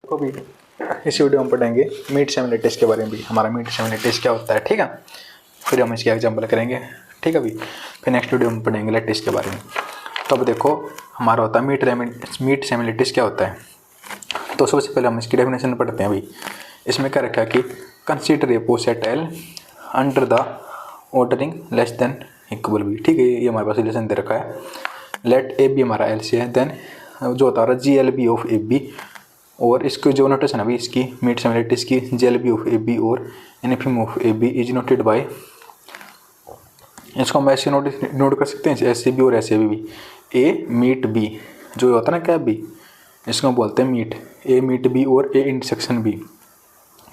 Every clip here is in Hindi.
को भी इस वीडियो में पढ़ेंगे मीट सेमिलिटिस के बारे में भी, हमारा मीट सेमिलिटिस क्या होता है, ठीक है। फिर हम इसके एग्जाम्पल करेंगे, ठीक है। अभी फिर नेक्स्ट वीडियो में पढ़ेंगे लेटिस के बारे में। तो अब देखो हमारा होता है मीट सेमिलिटिस क्या होता है। तो सबसे पहले हम इसकी डेफिनेशन पढ़ते हैं। अभी इसमें क्या रखा है कि consider a poset L under the ordering less than equal b, ठीक है। ये हमारे पास रिलेशन दे रखा है। लेट ए बी हमारा एल सी है, देन जो होता है G L B of A b, और इसकी जो नोटेशन अभी इसकी मीट सेमिलिटिस की G L B of A b और NFM of A b is noted by, इसको हम ऐसे नोट कर सकते हैं ऐसे बी और ऐसे भी। ए मीट बी जो होता है ना क्या बी, इसको हम बोलते हैं मीट, ए मीट बी और ए इंटरसेक्शन बी,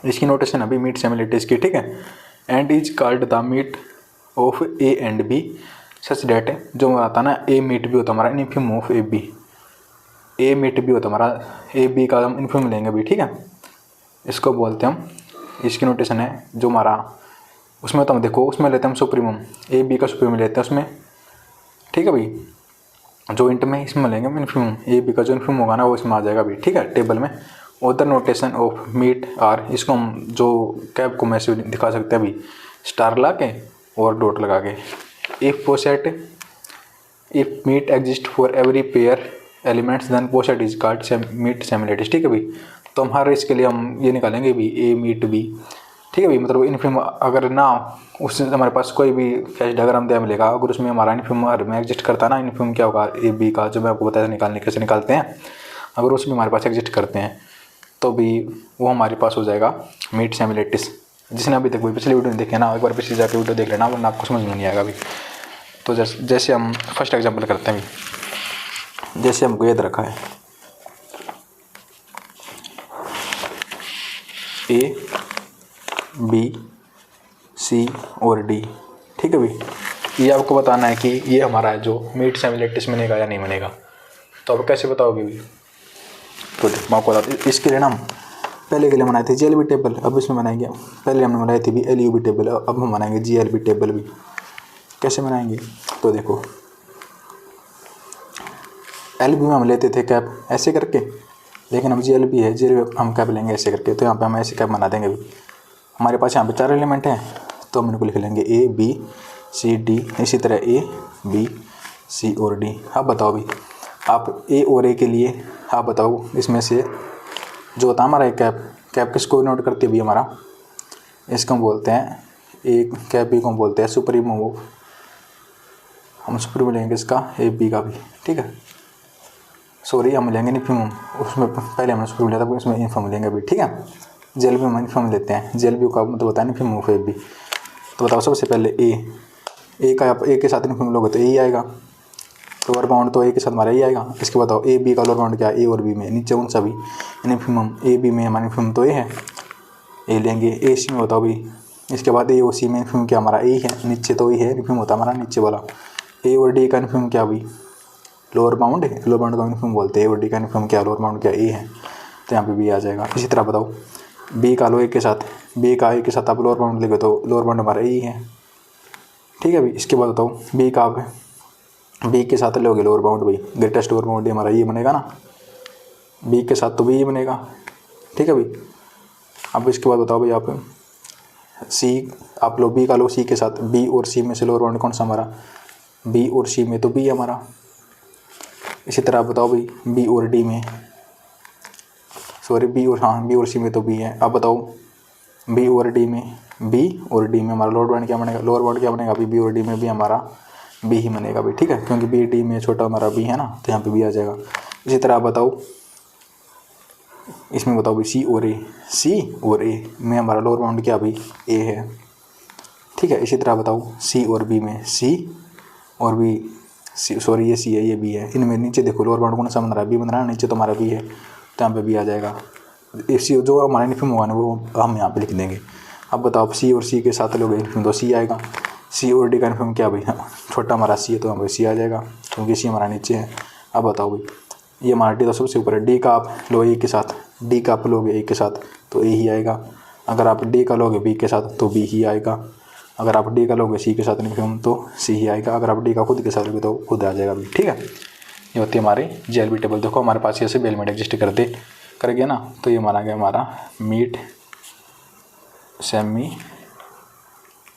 इसकी नोटेशन अभी मीट सेमिलिटिस की, ठीक है। And is called the meet of A and B such that, जो आता है ना ए मीट बी होता है हमारा infimum of A B, A meet B होता है हमारा ए बी का हम इन्फॉर्म लेंगे अभी, ठीक है। इसको बोलते हैं हम, इसकी नोटेशन है जो हमारा उसमें, तो हम देखो उसमें लेते हैं हम सुप्रीमम, ए बी का सुप्रीमम लेते हैं उसमें, ठीक है भाई। जो इंट में इसमें लेंगे हम इन्फॉर्म, ए बी का जो इन्फॉर्म होगा ना वो इसमें आ जाएगा अभी, ठीक है, टेबल में। Other notation of meet are, इसको हम जो कैब को मैसेज दिखा सकते हैं अभी स्टार ला के और डॉट लगा के। If poset, if meet exist for every pair elements then poset is called meet semilattice, ठीक है भाई। तो हम हर इसके लिए हम ये निकालेंगे भी ए मीट बी, ठीक है भाई। मतलब इन्फॉर्म अगर ना उससे हमारे पास कोई भी कैश डायग्राम दिया मिलेगा, अगर उसमें हमारा इन्फॉर्म में एग्जिस्ट करता है ना, इन्फॉर्म क्या होगा ए बी का, जो मैं आपको बताया निकालने कैसे निकालते हैं, अगर उसमें हमारे पास एग्जिस्ट करते हैं तो भी वो हमारे पास हो जाएगा मीट सेमिलिटिस। जिसने अभी तक कोई पिछली वीडियो नहीं देखी ना, एक बार पिछले जाकर वीडियो देख लेना, वरना आपको समझ में नहीं आएगा अभी। तो जैसे हम फर्स्ट एग्जाम्पल करते हैं अभी, जैसे हमको याद रखा है ए बी सी और डी, ठीक है भाई। ये आपको बताना है कि ये हमारा है जो मीट सेमिलिटिस बनेगा या नहीं बनेगा। तो अब कैसे बताओगे भी, तो मैं आपको बताता, इसके लिए ना हम पहले के लिए बनाए थे जीएलबी टेबल, अब इसमें बनाएंगे, पहले हमने बनाई थी भी एलयूबी टेबल, अब हम बनाएंगे जीएलबी टेबल भी। कैसे बनाएंगे, तो देखो एलबी में हम लेते थे कैप ऐसे करके, लेकिन अब जीएलबी है, जीएलबी हम कैप लेंगे ऐसे करके। तो यहाँ पे हम ऐसे कैप बना देंगे अभी। हमारे पास यहाँ पे 4 एलिमेंट हैं, तो हम इनको लिख लेंगे ए बी सी डी, इसी तरह ए बी सी और डी। अब बताओ भी आप ए और ए के लिए आप बताओ इसमें से जो होता है हमारा एक कैप किसको नोट करती है भी हमारा, इसको हम बोलते हैं ए कैप बी को हम बोलते हैं सुप्रीमो ऑफ, हम सुप्रीमो लेंगे इसका ए बी का भी, ठीक है। सॉरी हम लेंगे इन्फॉर्म, उसमें पहले हमने सुप्रीमो लिया था, उसमें इन्फॉर्म लेंगे अभी, ठीक है। जेएलबी में इन्फॉर्म लेते हैं, जेएलबी का मतलब होता है इन्फॉर्म ऑफ ए बी। तो बताओ सबसे पहले ए का ए के साथ इन्फॉर्म लोगे तो ए ही आएगा, लोअर बाउंड तो ए के साथ हमारा ही आएगा। इसके बताओ ए बी का लोअर बाउंड क्या है, ए और बी में, नीचे उन सभी इन्फॉर्म, ए बी में हमारा इन्फॉर्म तो ए है, ए लेंगे। ए सी में बताओ भी, इसके बाद ए और सी में इन्फॉर्म क्या हमारा ए है, नीचे तो ए है, इन्फॉर्म होता है हमारा नीचे वाला। ए और डी का इन्फॉर्म क्या भी लोअर बाउंड है, लोअर बाउंड का इन्फॉर्म बोलते हैं। ए और डी का इन्फॉर्म क्या, लोअर बाउंड क्या ए है, तो यहाँ पे बी आ जाएगा। इसी तरह बताओ बी का लो ए के साथ, बी का ए के साथ आप लोअर बाउंड लेंगे तो लोअर बाउंड हमारा ए है, ठीक है भाई। इसके बाद बताओ बी का आप बी के साथ लोगे लोअर बाउंड भाई, ग्रेटेस्ट लोअर बाउंड हमारा ये बनेगा ना, बी के साथ तो भी ये बनेगा, ठीक है भाई। अब इसके बाद बताओ भाई आप सी, आप लो बी का लो सी के साथ, बी और सी में से लोअर बाउंड कौन सा हमारा, बी और सी में तो बी हमारा। इसी तरह बताओ भाई बी और डी में, सॉरी बी और हाँ बी और सी में तो बी है। अब बताओ बी और डी में, बी और डी में हमारा लोअर बाउंड क्या बनेगा, लोअर बाउंड क्या बनेगा अभी बी और डी में भी हमारा बी ही बनेगा भाई, ठीक है, क्योंकि बी डी में छोटा हमारा बी है ना, तो यहाँ पे बी आ जाएगा। इसी तरह बताओ इसमें बताओ भाई सी और ए में हमारा लोअर बाउंड क्या भाई ए है, ठीक है। इसी तरह बताओ सी और बी में, सी और बी, सॉरी ये सी है ये बी है, इनमें नीचे देखो लोअर बाउंड कौन सा बन रहा है, बी बन रहा है, नीचे तो हमारा बी है, तो यहाँ पे बी आ जाएगा। इसी जो हमारा इन्फॉर्म होगा ना वो हम यहाँ पे लिख देंगे। अब बताओ सी और सी के साथ लोगे इन्फॉर्म तो सी आएगा। सी और डी का इन्फॉर्म क्या भाई, छोटा हमारा सी है तो यहाँ पे सी आ जाएगा, क्योंकि सी हमारा नीचे है। अब बताओ भाई ये हमारा डी तो सबसे ऊपर है, डी का आप लो ए के साथ, डी का आप लोगे ए के साथ तो ए ही आएगा। अगर आप डी का लोगे बी के साथ तो बी ही आएगा। अगर आप डी का लोगे सी के साथ इन्फॉर्म तो सी ही आएगा। अगर आप डी का खुद के साथ लोगे तो खुद आ जाएगा भी, ठीक है। ये होती है हमारी जेएलबी टेबल। देखो हमारे पास ये सभी एलिमेंट एग्जिस्ट कर गया ना, तो ये माना गया हमारा मीट सेमी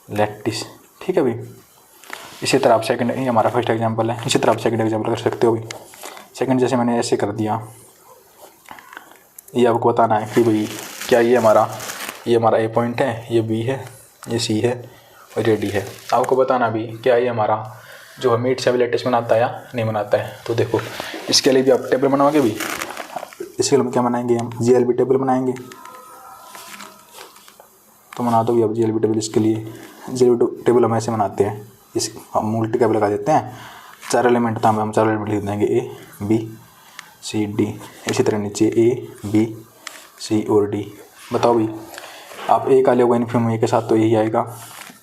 लेटिस। ठीक है भाई। इसी तरह आप सेकंड, ये हमारा फर्स्ट एग्जांपल है, इसी तरह आप सेकंड एग्जांपल कर सकते हो भाई। सेकंड जैसे मैंने ऐसे कर दिया, ये आपको बताना है कि भाई क्या ये हमारा ए पॉइंट है, ये बी है, ये सी है और ये डी है। आपको बताना भी क्या ये हमारा जो मीट सेमी लेटिस बनाता है या नहीं बनाता है। तो देखो इसके लिए भी आप टेबल बनाओगे भी, इसके लिए हम क्या बनाएंगे, हम GLB टेबल बनाएंगे। तो बना दो भी आप GLB टेबल। इसके लिए GLB टेबल हम ऐसे बनाते हैं, इस हम उल्टी कैप लगा देते हैं, 4 एलिमेंट था, हम 4 एलिमेंट लिख देंगे A B C D। इसी तरह नीचे A B C और D। बताओ भाई आप A का लोगे इन्फिनिम A के साथ तो यही आएगा।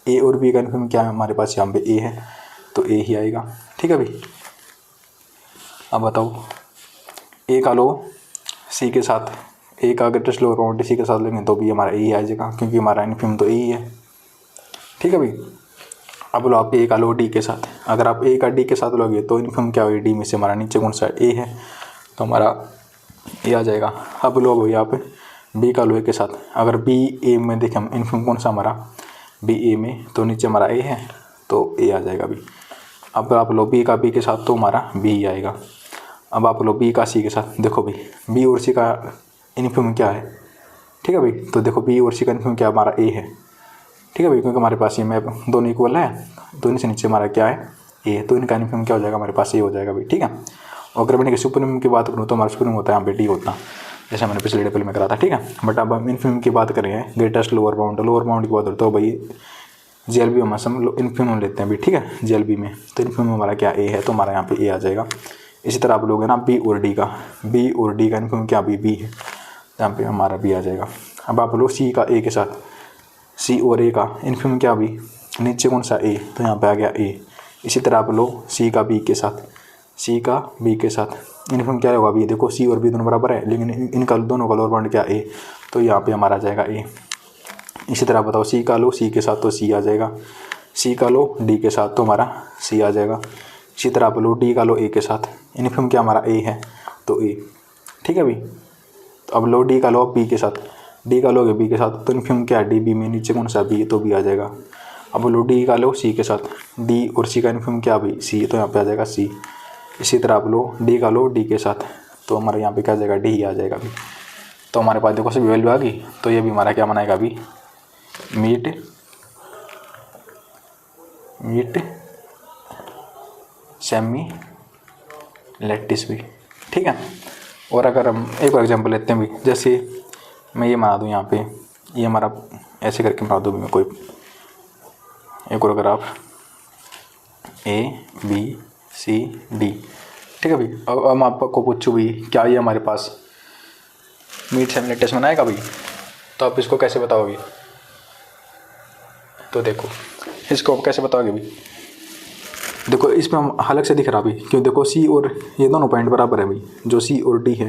A और B का इन्फिनिम क्या है हमारे पास, यहाँ पे A है तो A ही आएगा। ठीक है भाई। अब बताओ A का लो C के साथ, A का ग्रेटेस्ट लोअर बाउंड C के साथ लेंगे तो भी हमारा A ही आ जाएगा, क्योंकि हमारा इन्फिनिम तो A ही है। ठीक है भाई। अब बोलो आप A का लो D के साथ, अगर आप A का D के साथ लोगे तो इन्फिनिम क्या होगा, D में से हमारा नीचे कौन सा A है तो हमारा A आ जाएगा। अब लो भाई आप B का लो A के साथ, अगर B A में देखें हम इन्फिनिम कौन सा हमारा B A में, तो नीचे हमारा A है तो A आ जाएगा भी। अब आप लो B का B के साथ तो हमारा B ही आएगा। अब आप लो B का C के साथ, देखो भाई B और C का इन्फिनिम क्या है। ठीक है भाई। तो देखो B और C का इन्फिनिम क्या हमारा A है। ठीक है भाई, क्योंकि हमारे पास ये मैप दोनों इक्वल है, दोनों से नीचे हमारा क्या है A, तो इनका इन्फिनिम क्या हो जाएगा हमारे पास A हो जाएगा भाई। ठीक है। और अगर मैंने कि सुप्रीम की बात करूँ तो हमारा सुप्रीम होता है यहाँ पे D होता, जैसे मैंने पिछले टेबल में करा था। ठीक है। बट अब हम इन्फिनिम की बात करें, ग्रेटेस्ट लोअर बाउंड की बात करें तो भाई GLB में हम इन्फिनिम लेते हैं भी। ठीक है। GLB में तो इन्फिनिम हमारा क्या A है तो हमारा यहाँ पे A आ जाएगा। इसी तरह आप लोग है ना B और D का इन्फिनिम क्या B है, यहाँ पे हमारा B आ जाएगा। अब आप लोग C का A के साथ, C और A का इन्फिनिम क्या भी, नीचे कौन सा A तो यहाँ पे आ गया A। इसी तरह आप लोग C का B के साथ, इन्फिनिम क्या होगा B, देखो C और B दोनों बराबर है, लेकिन इनका दोनों का लोअर बाउंड क्या A, तो यहाँ पे हमारा आ जाएगा A। इसी तरह बताओ C का लो C के साथ तो C आ जाएगा, C का लो D के साथ तो हमारा C आ जाएगा। इसी तरह आप लो D का लो A के साथ, इन्फिनिम क्या हमारा A है तो A। ठीक है भाई। तो अब लो D का लो B के साथ, D का लोगे B के साथ तो इन्फिनिम क्या है DB में, नीचे कौन सा B तो B आ जाएगा। अब लो D का लो C के साथ, D और C का इन्फिनिम क्या भी C, तो यहाँ पे आ जाएगा C। इसी तरह आप लो D का लो D के साथ तो हमारे यहाँ पे क्या आ जाएगा D ही आ जाएगा अभी। तो हमारे पास देखो सभी वैल्यू आ गई, तो ये भी हमारा क्या बनाएगा अभी, मीट सेमी लेटिस भी। ठीक है। और अगर हम एक और एग्जांपल लेते हैं भी, जैसे मैं ये बना दूँ यहाँ पे, ये हमारा ऐसे करके बना दूँ भी मैं कोई एक और graph A B C D। ठीक है भाई। अब हम आपको पूछूँ भी क्या ये हमारे पास मीट सेमी लेटिस बनाएगा भाई, तो आप इसको कैसे बताओगे। तो देखो इसको आप कैसे बताओगे भाई, देखो इसमें हम अलग से दिख रहा भाई, क्यों, देखो C और ये दोनों पॉइंट बराबर है भाई, जो C और D है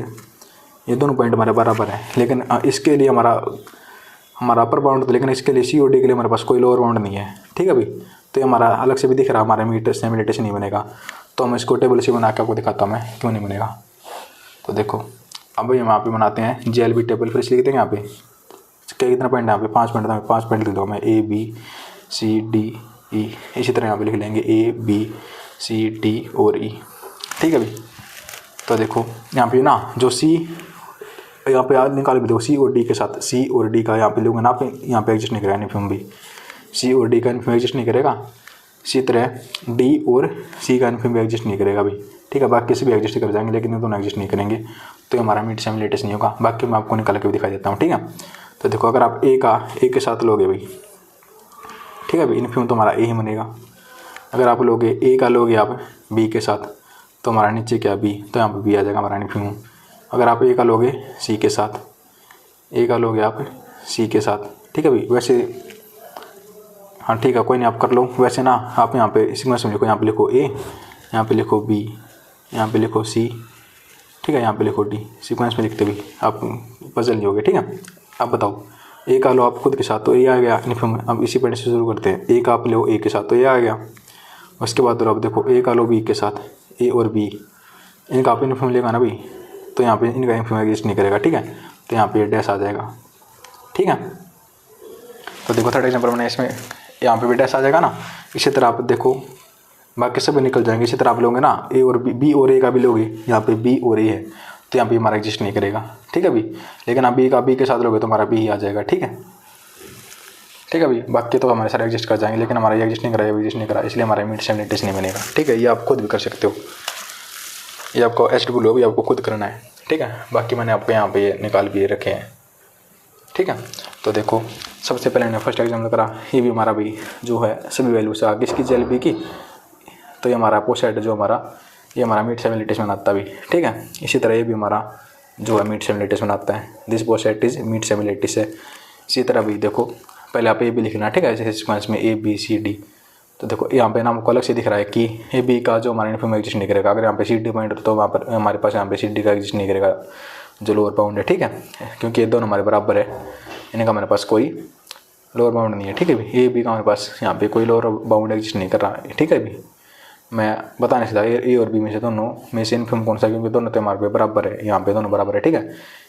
ये दोनों पॉइंट हमारे बराबर है, लेकिन इसके लिए हमारा अपर बाउंड, लेकिन इसके लिए C और D के लिए हमारे पास कोई लोअर बाउंड नहीं है। ठीक है भाई। तो ये हमारा अलग से भी दिख रहा है, हमारा मीट सेमी लेटिस नहीं बनेगा। तो हम इसको टेबल से बना के आपको दिखाता हूँ मैं क्यों नहीं बनेगा। तो देखो अब भाई हम यहाँ पे बनाते हैं GLB टेबल, फिर लिख देंगे यहाँ पे कितना पॉइंट है, यहाँ पे 5 पॉइंट है, 5 पॉइंट लिख दो मैं A B C D E। इसी तरह यहाँ पे लिख लेंगे A B C D और E। ठीक है भाई। तो देखो यहाँ पे ना जो C यहाँ पे आज निकाल भी, देखो C और D के साथ, C और D का यहाँ पे लोगे ना आप, यहाँ पे एग्जिस्ट नहीं करेगा इन्फिनिम भी, C और D का इन्फिनिम एग्जिस्ट नहीं करेगा। इसी तरह D और C का इन्फिनिम एग्जिस्ट नहीं करेगा भाई। ठीक है। बाकी से भी एग्जिस्ट कर जाएंगे, लेकिन ये दोनों एग्जिस्ट नहीं करेंगे, तो हमारा मीट सेमी लेटिस नहीं होगा। बाकी मैं आपको निकाल के भी दिखा देता हूँ। ठीक है। तो देखो अगर आप A के साथ लोगे भाई, ठीक है भाई, इन्फिनिम तो हमारा A ही बनेगा। अगर आप लोगे A का लोगे आप B के साथ तो हमारा नीचे क्या B, तो यहाँ पर B आ जाएगा हमारा इन्फिनिम। अगर आप A का लोगे C के साथ, A का लोगे आप C के साथ, ठीक है भाई। वैसे हाँ ठीक है, कोई नहीं आप कर लो। वैसे ना आप यहाँ पे सीक्वेंस में लिखो, यहाँ पे लिखो A, यहाँ पे लिखो B, यहाँ पे लिखो C, ठीक है, यहाँ पे लिखो D। सीक्वेंस में लिखते भी आप पजल नहीं होगे। ठीक है। अब बताओ A का लो आप खुद के साथ तो A आ गया इन्फिनिम। अब इसी पॉइंट से शुरू करते हैं, A का आप लो A के साथ तो A आ गया। उसके बाद आप देखो A का लो B के साथ, A और B इनका आप इन्फिनिम लेगा ना भाई, तो यहाँ पे इनका इन्फिम एग्जिस्ट नहीं करेगा, ठीक है। तो यहाँ पे ये डैश आ जाएगा, ठीक है। तो देखो थर्ड एग्जाम्पल मैंने इसमें यहाँ पे भी डैश आ जाएगा ना। इसी तरह आप देखो बाकी सब निकल जाएंगे। इसी तरह आप लोगे ना ए और बी और ए का भी लोगे, यहाँ पे बी और ए है तो यहाँ पे हमारा एग्जिस्ट नहीं करेगा, ठीक है अभी। लेकिन आप बी का बी के साथ लोगे तो हमारा बी ही आ जाएगा, ठीक है, ठीक है अभी। बाकी तो हमारे सारे एग्जिस्ट कर जाएंगे, लेकिन हमारा ये एग्जिस्ट नहीं करा, एग्जिस्ट नहीं करा, इसलिए हमारा मीट सेमिलिटिस नहीं बनेगा, ठीक है। ये आप खुद भी कर सकते हो, ये आपको SW भी आपको खुद करना है, ठीक है। बाकी मैंने आपको यहाँ पे ये निकाल भी रखे हैं, ठीक है। तो देखो सबसे पहले मैंने फर्स्ट एग्जाम्पल करा, ये भी हमारा भी जो है सभी वैल्यू से आगे इसकी JLB की, तो ये हमारा अपोजिट जो हमारा ये हमारा मीट सेमिलिटिस बनाता भी, ठीक है। इसी तरह ये भी हमारा जो है मीट सेमिलिटिस बनाता है, दिस पोसेट इज मीट सेमिलिटिस है। इसी तरह भी देखो पहले आप ए बी लिखना, ठीक है, ऐसे सीक्वेंस में ABCD। तो देखो यहाँ पे ना हमको अलग से दिख रहा है कि AB का जो हमारा इन्फिम एग्जिस्ट नहीं करेगा। अगर यहाँ पे CD पॉइंट तो वहाँ पर हमारे पास यहाँ पे CD का एग्जिस्ट नहीं करेगा जो लोअर बाउंड है, ठीक है, क्योंकि ये दोनों हमारे बराबर है, इनका हमारे पास कोई लोअर बाउंड नहीं है, ठीक है भी। AB का हमारे पास यहाँ पे कोई लोअर बाउंड एग्जिस्ट नहीं कर रहा है, ठीक है भी। मैं बता नहीं सकता ए और बी में से दोनों में से इन्फिम कौन सा, क्योंकि दोनों तो हमारे पे बराबर है, यहाँ पे दोनों बराबर है, ठीक है।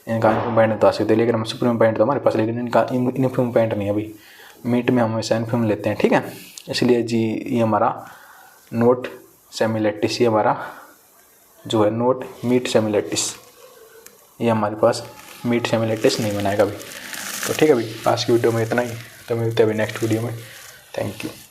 इनका इन्फिम पॉइंट बता सकते हैं, लेकिन हम सुप्रीम पॉइंट तो हमारे पास, लेकिन इनका इन्फिम पॉइंट नहीं है अभी। मीट में हम हमेशा इन्फिम लेते हैं, ठीक है। इसलिए जी ये हमारा नोट सेमिलेटिस, ये हमारा जो है नोट मीट सेमिलेटिस, ये हमारे पास मीट सेमिलेटिस नहीं बनाएगा अभी। तो ठीक है अभी आज की वीडियो में इतना ही, तो मिलते हैं अभी नेक्स्ट वीडियो में। Thank you.